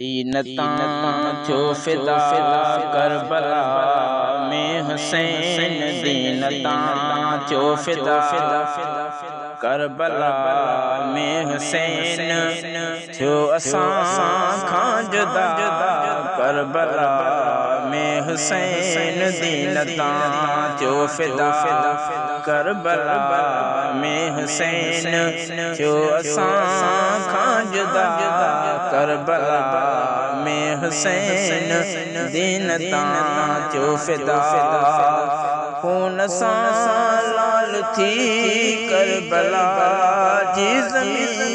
दीनतां थियो फिदा करबला में हुसैन दीनतां थियो फिदा करबला में हुसैन थियो असां खां जुदा करबला में हुसैन दीनतां थियो फिदा करबला में हुसैन थियो असां खां जुदा करबला में हुसैन दीनतां थियो फिदा खून सां लाल थी करबला जी ज़मीन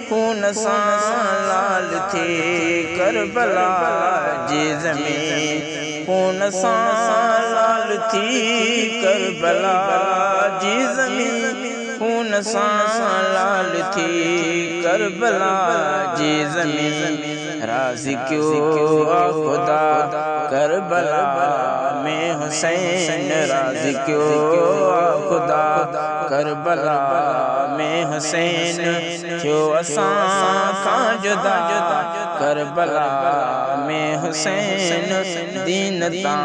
खून सां लाल थी करबला जी ज़मीन खून सां लाल थी करबला जी ज़मीन खून सां लाल थी करबला जी ज़मीन राज़ी क्यों खुदा करबला में हुसैन राज़ी क्यों खुदा करबला में हुसैन थियो असां खां जुदा करबला में हुसैन दीनतां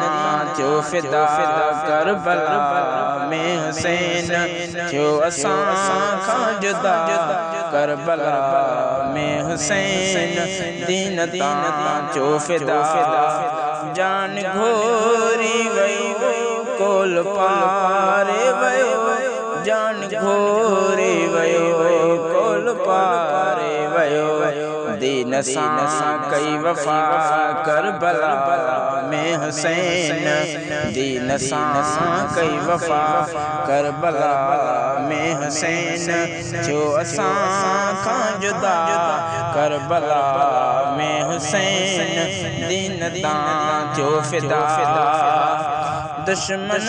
थियो फिदा करबला में हुसैन थियो असां खां जुदा करबला में हुसैन दीनतां थियो फिदा जान घोरी वयो कोल पारे वयो जान घोरी वयो कोल पारे वयो दीन सां कई वफा करबला में हुसैन दीन सां कई वफा करबला में हुसैन थियो असां खां जुदा करबला में हुसैन दीनतां थियो फिदा दुश्मन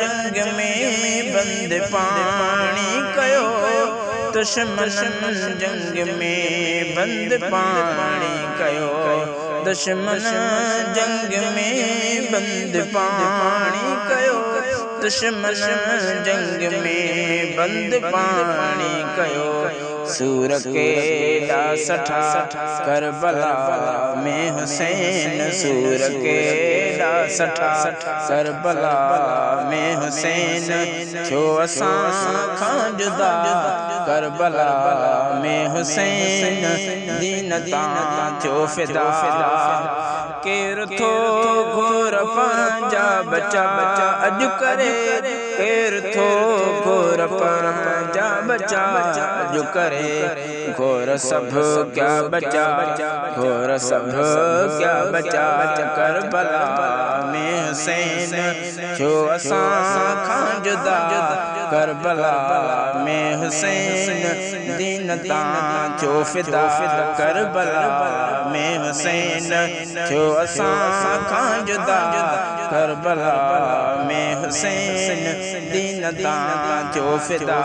जंग में बंद पाणी कयो दुश्मन जंग में बंद पाणी कयो दुश्मन जंग में बंद पाणी कयो दुश्मन जंग में बंद पाणी कयो सूर के सठा करबला में हुसैन सूर के सठा करबला में हुसैन थियो असां खां जुदा करबला में हुसैन दीनतां थियो फिदा केर थो घोर पंहिंजा बचा अॼु करे केर थो घोर पंहिंजा बचा अॼु करे घोर सभु क्या बचा घोर सभु क्या बचा करबला में हुसैन थियो असां खां जुदा करबला में हुसैन दीनतां थियो फिदा करबला में हुसैन थियो असां खां जुदा करबला में हुसैन दीनतां थियो फिदा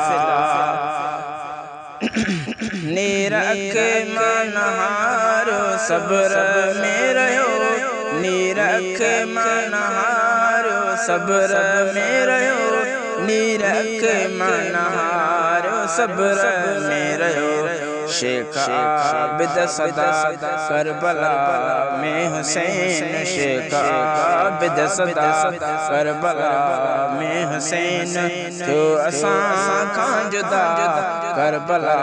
नीर अखे मां नहारो सब्र में रहियो नीर अखे मां नहारो सब्र में रहियो नीर अखे मां नहारो सब्र में रहियो शेख आबिद सदा करबला में हुसैन शेख आबिद सदा करबला में हुसैन थियो असां खां जुदा करबला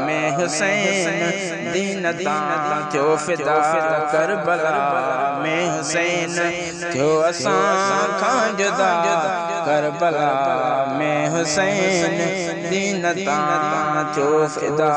में हुसैन दीनतां थियो फिदा करबला में हुसैन थियो असां खां जुदा करबला में हुसैन दीनतां थियो फिदा